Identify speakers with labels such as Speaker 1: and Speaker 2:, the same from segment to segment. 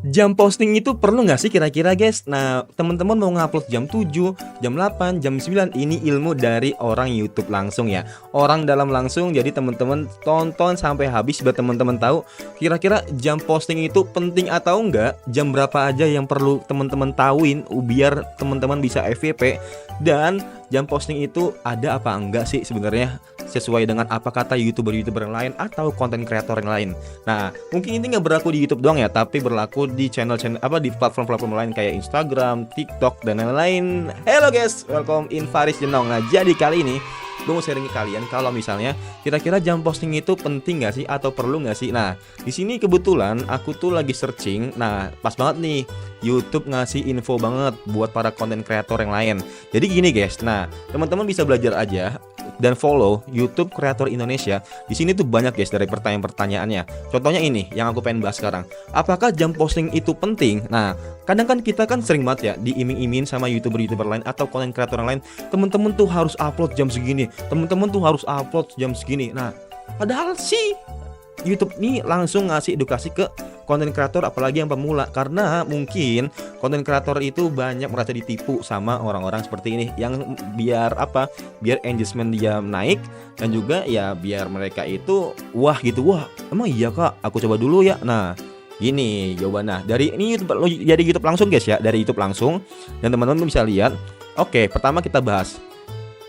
Speaker 1: Jam posting itu perlu nggak sih kira-kira guys? Nah, teman-teman mau ngupload jam 7, jam 8, jam 9, ini ilmu dari orang YouTube langsung ya. Orang dalam langsung, jadi teman-teman tonton sampai habis biar teman-teman tahu kira-kira jam posting itu penting atau enggak, jam berapa aja yang perlu teman-teman tahuin biar teman-teman bisa FYP, dan jam posting itu ada apa enggak sih sebenarnya sesuai dengan apa kata YouTuber-YouTuber yang lain atau konten kreator yang lain. Nah, mungkin ini nggak berlaku di YouTube doang ya, tapi berlaku di channel-channel di platform-platform lain kayak Instagram, TikTok dan lain-lain. Hello guys, welcome in Faris Jenong. Nah, jadi kali ini gue mau sharing ke kalian kalau misalnya kira-kira jam posting itu penting nggak sih atau perlu nggak sih. Nah, di sini kebetulan aku tuh lagi searching. Nah, pas banget nih YouTube ngasih info banget buat para konten kreator yang lain. Jadi gini guys, nah teman-teman bisa belajar aja dan follow YouTube Kreator Indonesia. Di sini tuh banyak guys dari pertanyaan-pertanyaannya. Contohnya ini yang aku pengen bahas sekarang. Apakah jam posting itu penting? Nah, kadang kan kita kan sering banget ya diiming-iming sama YouTuber-YouTuber lain atau konten kreator yang lain. Temen-temen tuh harus upload jam segini. Temen-temen tuh harus upload jam segini. Nah, padahal sih YouTube ini langsung ngasih edukasi ke konten kreator apalagi yang pemula, karena mungkin konten kreator itu banyak merasa ditipu sama orang-orang seperti ini yang biar engagement dia naik dan juga ya biar mereka itu wah emang iya kak aku coba dulu ya. Nah gini jawabannya dari ini YouTube langsung guys ya, dari YouTube langsung, dan teman-teman bisa lihat. Oke, pertama kita bahas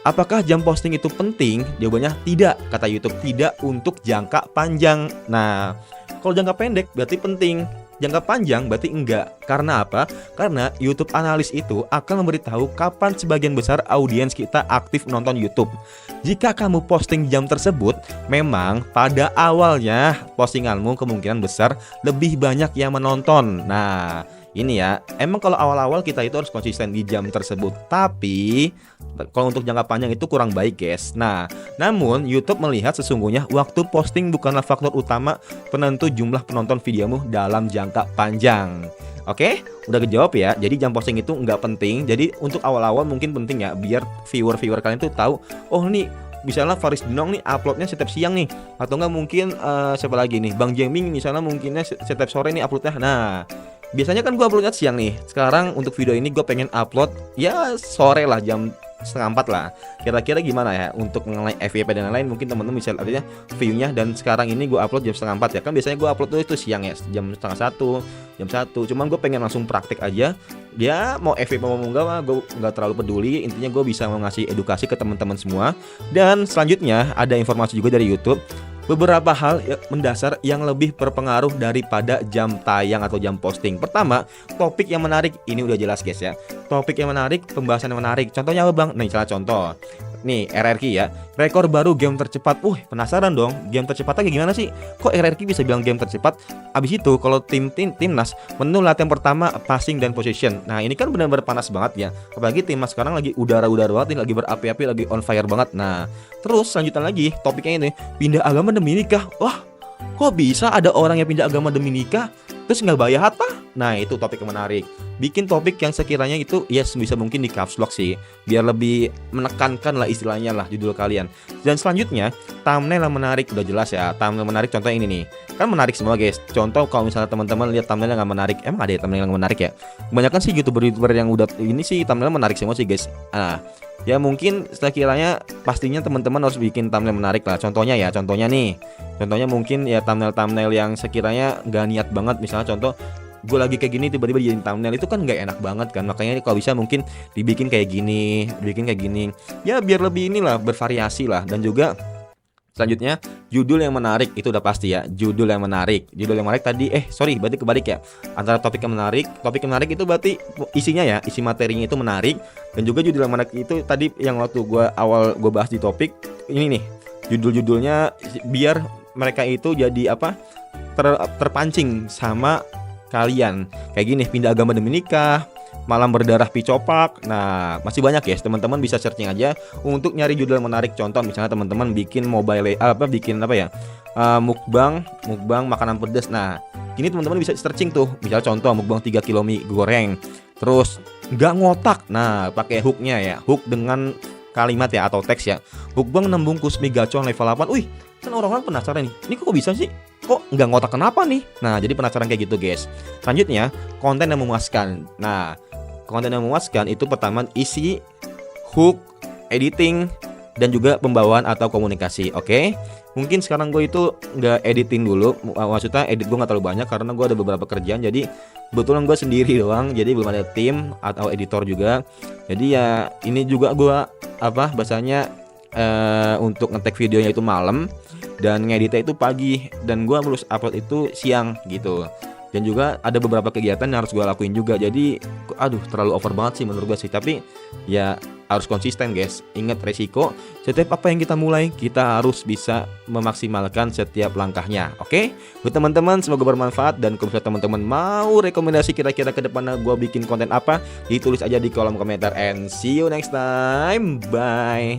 Speaker 1: apakah jam posting itu penting? Jawabannya tidak, kata YouTube, tidak untuk jangka panjang. Nah, kalau jangka pendek berarti penting, jangka panjang berarti enggak. Karena apa? Karena YouTube analis itu akan memberitahu kapan sebagian besar audiens kita aktif menonton YouTube. Jika kamu posting jam tersebut, memang pada awalnya postinganmu kemungkinan besar lebih banyak yang menonton. Nah, ini ya, emang kalau awal-awal kita itu harus konsisten di jam tersebut. Tapi kalau untuk jangka panjang itu kurang baik guys. Nah, namun YouTube melihat sesungguhnya waktu posting bukanlah faktor utama penentu jumlah penonton videomu dalam jangka panjang. Oke, udah kejawab ya. Jadi jam posting itu nggak penting. Jadi untuk awal-awal mungkin penting ya, biar viewer kalian tuh tahu, oh nih misalnya Faris Jenong nih uploadnya setiap siang nih, atau nggak mungkin siapa lagi nih, Bang Jeming misalnya mungkinnya setiap sore nih uploadnya. Nah, biasanya kan gue uploadnya siang nih. Sekarang untuk video ini gue pengen upload ya sore lah, jam 3:30 lah. Kira-kira gimana ya untuk mengenai FYP dan lain-lain? Mungkin teman-teman bisa lihat view-nya. Dan sekarang ini gue upload jam 3:30 ya. Kan biasanya gue upload tuh itu siang ya, jam 12:30, jam 1. Cuman gue pengen langsung praktek aja. Dia mau FYP mau enggak mah gue nggak terlalu peduli. Intinya gue bisa ngasih edukasi ke teman-teman semua. Dan selanjutnya ada informasi juga dari YouTube, beberapa hal mendasar yang lebih berpengaruh daripada jam tayang atau jam posting. Pertama, topik yang menarik. Ini udah jelas guys ya. Topik yang menarik, pembahasan yang menarik. Contohnya apa bang? Nah, misalnya contoh nih RRQ ya, rekor baru game tercepat. Penasaran dong, game tercepatnya kayak gimana sih? Kok RRQ bisa bilang game tercepat? Abis itu kalau timnas, menu latihan pertama passing dan position. Nah ini kan benar-benar panas banget ya. Apalagi timnas sekarang lagi udara-udara banget, lagi berapi-api, lagi on fire banget. Nah terus selanjutnya lagi topiknya ini, pindah agama demi nikah. Wah, kok bisa ada orang yang pindah agama demi nikah terus nggak bayar apa? Nah itu topik yang menarik. Bikin topik yang sekiranya itu ya sebisa mungkin di caps lock sih, biar lebih menekankan lah istilahnya lah judul kalian. Dan selanjutnya thumbnail yang menarik. Udah jelas ya, thumbnail menarik. Contoh ini nih, kan menarik semua guys. Contoh kalau misalnya teman-teman lihat thumbnail yang nggak menarik, emang ada ya thumbnail yang menarik ya? Kebanyakan sih YouTuber yang udah ini sih thumbnail menarik semua sih guys. Nah ya mungkin sekiranya pastinya teman-teman harus bikin thumbnail menarik lah. Contohnya mungkin ya thumbnail yang sekiranya nggak niat banget. Misalnya contoh gue lagi kayak gini tiba-tiba jadi thumbnail, itu kan nggak enak banget kan. Makanya kalau bisa mungkin dibikin kayak gini, ya biar lebih inilah, bervariasi lah. Dan juga selanjutnya judul yang menarik, itu udah pasti ya, judul yang menarik tadi berarti kebalik ya, antara topik yang menarik itu berarti isinya ya, isi materinya itu menarik. Dan juga judul yang menarik itu tadi yang waktu gue bahas di topik ini nih, judul-judulnya biar mereka itu jadi terpancing sama kalian. Kayak gini, pindah agama demi nikah, malam berdarah picopak. Nah masih banyak ya, teman-teman bisa searching aja untuk nyari judul yang menarik. Contoh misalnya teman-teman bikin mukbang makanan pedas. Nah ini teman-teman bisa searching tuh, misalnya contoh mukbang 3 kilo mie goreng, terus nggak ngotak. Nah pakai hooknya ya, hook dengan kalimat ya atau teks ya, mukbang 6 bungkus mie gacor level 8. Kan orang-orang penasaran nih, ini kok bisa sih, kok nggak ngotak kenapa nih? Nah, jadi penasaran kayak gitu guys. Selanjutnya, konten yang memuaskan. Nah, konten yang memuaskan itu pertama isi, hook, editing, dan juga pembawaan atau komunikasi. Oke, mungkin sekarang gue itu nggak editing dulu, maksudnya edit gue nggak terlalu banyak karena gue ada beberapa kerjaan, jadi kebetulan gue sendiri doang, jadi belum ada tim atau editor juga. Jadi ya ini juga gue bahasanya untuk ngetek videonya itu malam dan ngeditnya itu pagi, dan gue harus upload itu siang gitu. Dan juga ada beberapa kegiatan yang harus gue lakuin juga. Jadi terlalu over banget sih menurut gue sih. Tapi ya harus konsisten guys. Ingat resiko, setiap apa yang kita mulai kita harus bisa memaksimalkan setiap langkahnya. Oke, buat teman-teman semoga bermanfaat. Dan kalau teman-teman mau rekomendasi kira-kira ke depannya gue bikin konten apa, ditulis aja di kolom komentar. And see you next time, bye.